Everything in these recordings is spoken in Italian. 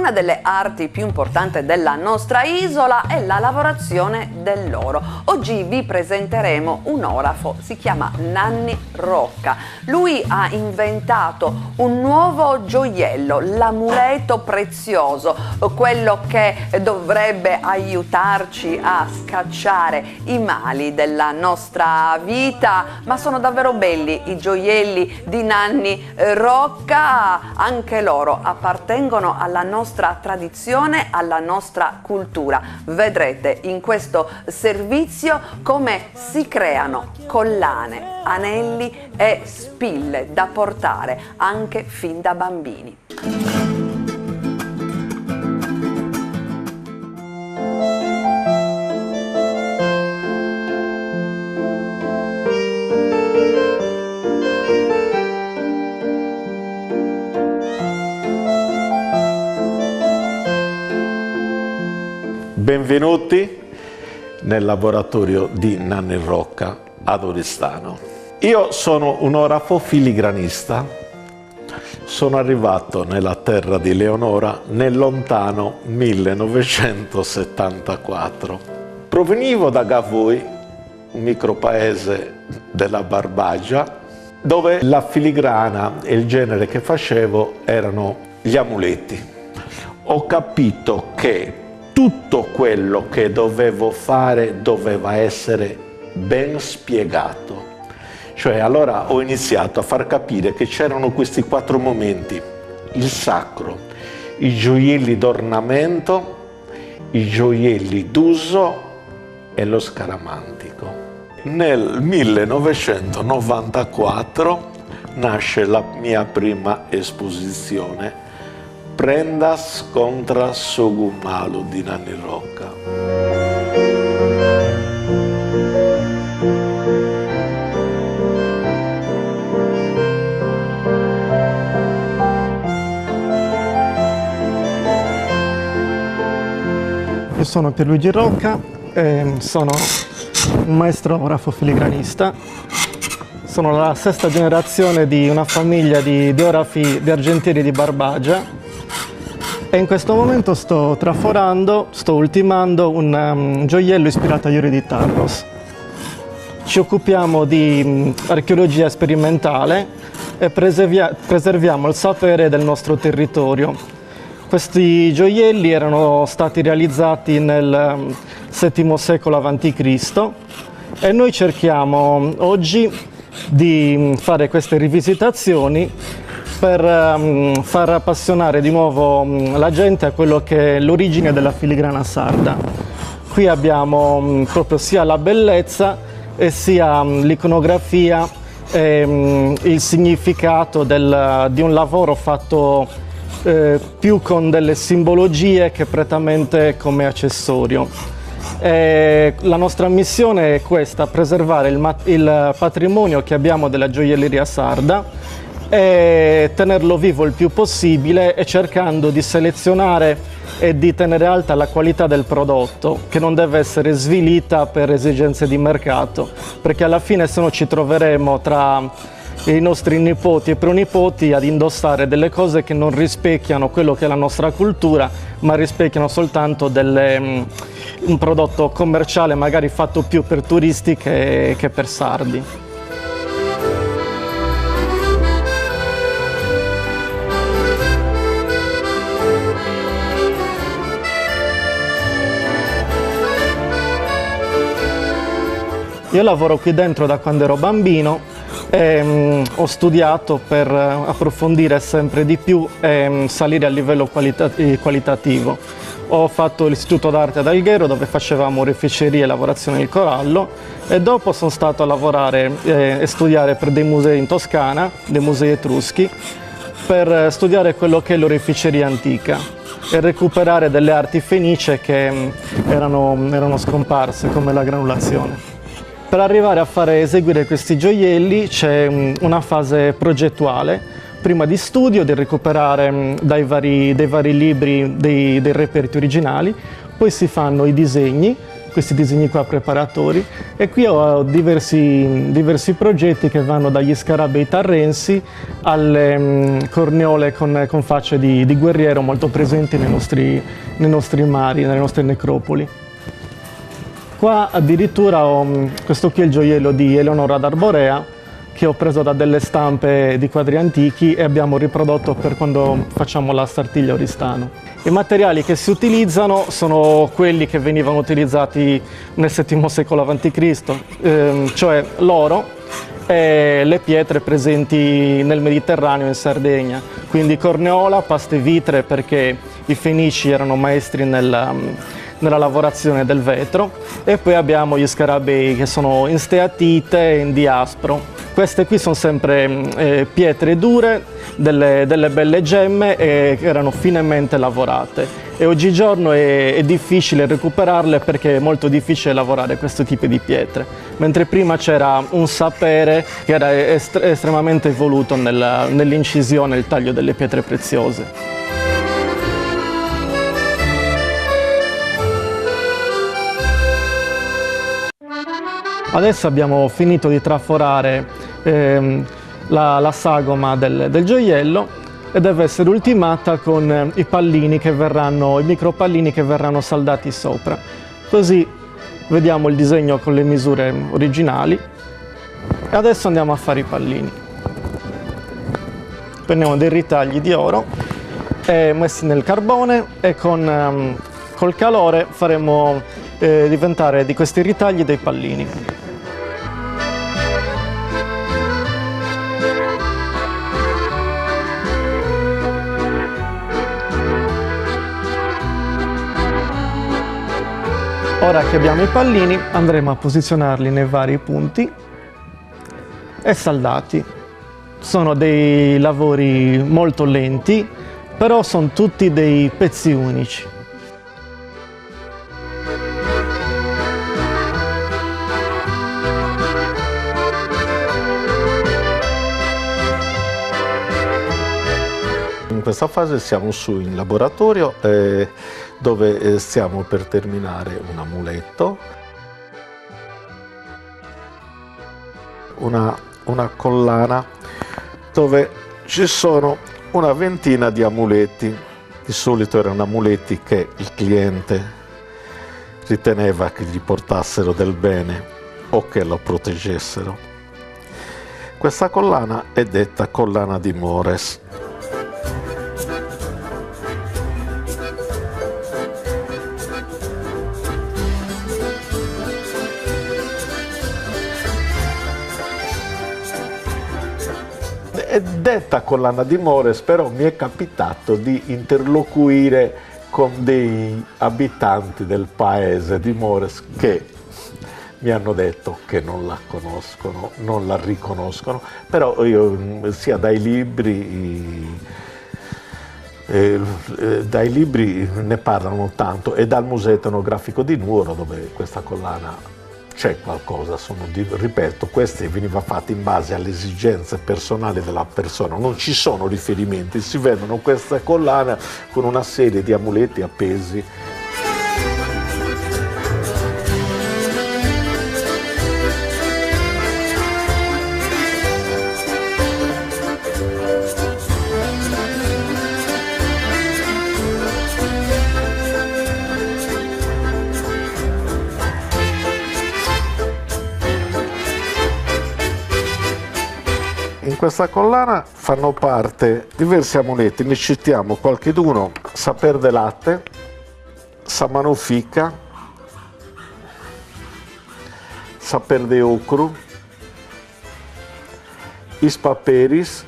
Una delle arti più importanti della nostra isola è la lavorazione dell'oro. Oggi vi presenteremo un orafo, si chiama Nanni Rocca. Lui ha inventato un nuovo gioiello, l'amuleto prezioso, quello che dovrebbe aiutarci a scacciare i mali della nostra vita. Ma sono davvero belli i gioielli di Nanni Rocca, anche loro appartengono alla nostra tradizione, alla nostra cultura. Vedrete in questo servizio come si creano collane, anelli e spille da portare anche fin da bambini. Benvenuti nel laboratorio di Nanni Rocca ad Oristano. Io sono un orafo filigranista. Sono arrivato nella terra di Leonora nel lontano 1974. Provenivo da Gavoi, un micropaese della Barbagia, dove la filigrana e il genere che facevo erano gli amuleti. Ho capito che tutto quello che dovevo fare doveva essere ben spiegato. Cioè, allora ho iniziato a far capire che c'erano questi 4 momenti: il sacro, i gioielli d'ornamento, i gioielli d'uso e lo scaramantico. Nel 1994 nasce la mia prima esposizione, Prendas contra Sogumalu di Nanni Rocca. Io sono Pierluigi Rocca, sono un maestro orafo filigranista. Sono la 6ª generazione di una famiglia di orafi di argentieri di Barbagia. E in questo momento sto ultimando un gioiello ispirato agli ori di Tarros. Ci occupiamo di archeologia sperimentale e preserviamo il sapere del nostro territorio. Questi gioielli erano stati realizzati nel VII secolo a.C. e noi cerchiamo oggi di fare queste rivisitazioni per far appassionare di nuovo la gente a quello che è l'origine della filigrana sarda. Qui abbiamo proprio sia la bellezza e sia l'iconografia e il significato di un lavoro fatto più con delle simbologie che prettamente come accessorio. La nostra missione è questa: preservare il patrimonio che abbiamo della gioielleria sarda e tenerlo vivo il più possibile, e cercando di selezionare e di tenere alta la qualità del prodotto, che non deve essere svilita per esigenze di mercato, perché alla fine se no ci troveremo tra i nostri nipoti e pronipoti ad indossare delle cose che non rispecchiano quello che è la nostra cultura, ma rispecchiano soltanto un prodotto commerciale magari fatto più per turisti che per sardi. Io lavoro qui dentro da quando ero bambino e ho studiato per approfondire sempre di più e salire a livello qualitativo. Ho fatto l'Istituto d'Arte ad Alghero, dove facevamo oreficeria e lavorazione del corallo, e dopo sono stato a lavorare e studiare per dei musei in Toscana, dei musei etruschi, per studiare quello che è l'oreficeria antica e recuperare delle arti fenicie che erano scomparse, come la granulazione. Per arrivare a eseguire questi gioielli c'è una fase progettuale, prima di studio, di recuperare dai vari libri dei reperti originali, poi si fanno i disegni questi disegni qua preparatori, e qui ho diversi progetti che vanno dagli scarabei tarrensi alle corneole con facce di guerriero molto presenti nei nostri mari, nelle nostre necropoli. Qua addirittura questo qui è il gioiello di Eleonora d'Arborea, che ho preso da delle stampe di quadri antichi e abbiamo riprodotto per quando facciamo la Sartiglia Oristano. I materiali che si utilizzano sono quelli che venivano utilizzati nel VII secolo a.C., cioè l'oro e le pietre presenti nel Mediterraneo e in Sardegna, quindi corneola, paste vitre, perché i fenici erano maestri nella lavorazione del vetro, e poi abbiamo gli scarabei che sono in steatite e in diaspro. Queste qui sono sempre pietre dure, delle belle gemme che erano finemente lavorate, e oggigiorno è difficile recuperarle perché è molto difficile lavorare questo tipo di pietre, mentre prima c'era un sapere che era estremamente evoluto nell'incisione e il taglio delle pietre preziose. Adesso abbiamo finito di traforare la sagoma del gioiello, e deve essere ultimata con i micropallini che verranno saldati sopra. Così vediamo il disegno con le misure originali. E adesso andiamo a fare i pallini. Prendiamo dei ritagli di oro messi nel carbone, e col calore faremo diventare di questi ritagli dei pallini. Ora che abbiamo i pallini, andremo a posizionarli nei vari punti e saldati. Sono dei lavori molto lenti, però sono tutti dei pezzi unici. In questa fase siamo su in laboratorio dove stiamo per terminare un amuleto, una collana dove ci sono una ventina di amuleti. Di solito erano amuleti che il cliente riteneva che gli portassero del bene o che lo proteggessero. Questa collana è detta collana di Mores. È detta collana di Mores, però mi è capitato di interloquire con dei abitanti del paese di Mores che mi hanno detto che non la conoscono, non la riconoscono, però io sia dai libri ne parlano tanto, e dal Museo Etnografico di Nuoro, dove questa collana c'è qualcosa, ripeto, queste veniva fatte in base alle esigenze personali della persona, non ci sono riferimenti, si vedono queste collane con una serie di amuleti appesi. In questa collana fanno parte diversi amuleti, ne citiamo qualcheduno: Saper de latte, Samanufica, Saper de ocru, Ispaperis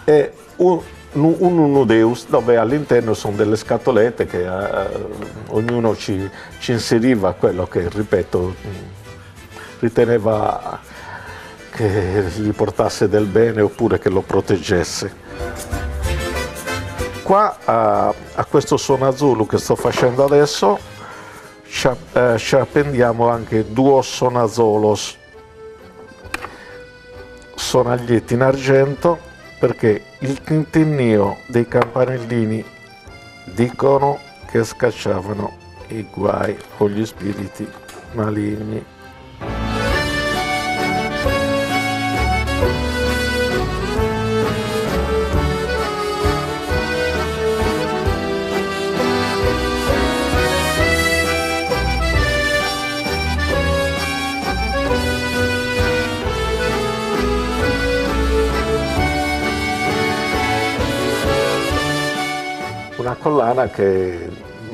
e un nudeus, dove all'interno sono delle scatolette che ognuno ci inseriva quello che, ripeto, riteneva che gli portasse del bene oppure che lo proteggesse. Qua a questo sonazulu che sto facendo adesso ci appendiamo anche due sonazolos, sonaglietti in argento, perché il tintinnio dei campanellini dicono che scacciavano i guai con gli spiriti maligni. Una collana che è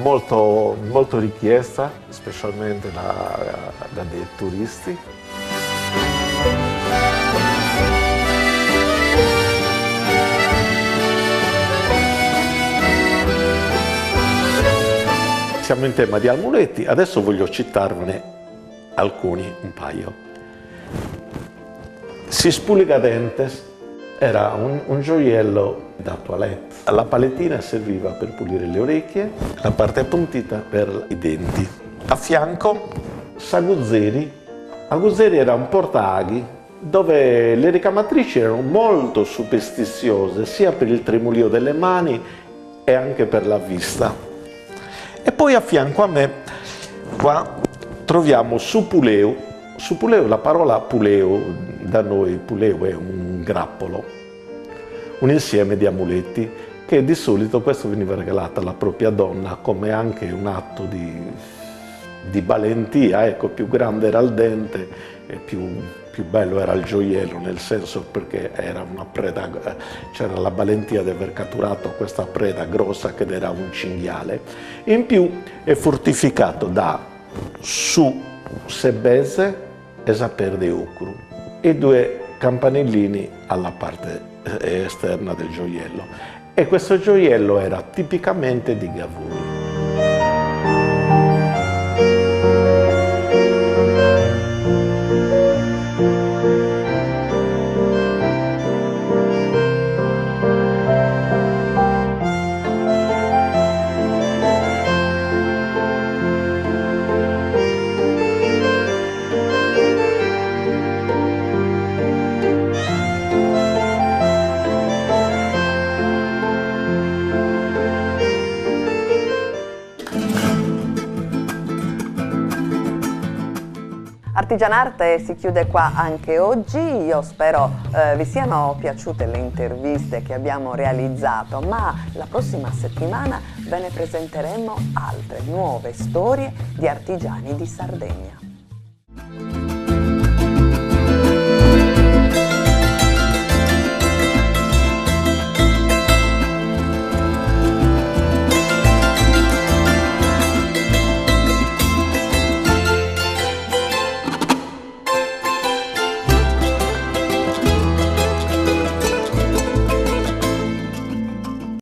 molto richiesta, specialmente da dei turisti. Siamo in tema di amuletti, adesso voglio citarvene alcuni, un paio. Si spuliga dentes era un gioiello da toilette. La paletina serviva per pulire le orecchie, la parte appuntita per i denti. A fianco, saguzzeri. Aguzzeri era un portaaghi dove le ricamatrici erano molto superstiziose, sia per il tremolio delle mani e anche per la vista. E poi a fianco a me, qua, troviamo supuleu. Supuleu, la parola puleo, da noi puleo è un grappolo, un insieme di amuletti che di solito questo veniva regalato alla propria donna come anche un atto di valentia, ecco, più grande era il dente e più bello era il gioiello, nel senso perché era una preda, c'era la valentia di aver catturato questa preda grossa che era un cinghiale. In più è fortificato da su sebese e saper de ocru e due campanellini alla parte esterna del gioiello. E questo gioiello era tipicamente di Gavui. Artigianarte si chiude qua anche oggi, io spero vi siano piaciute le interviste che abbiamo realizzato, ma la prossima settimana ve ne presenteremo altre nuove storie di artigiani di Sardegna.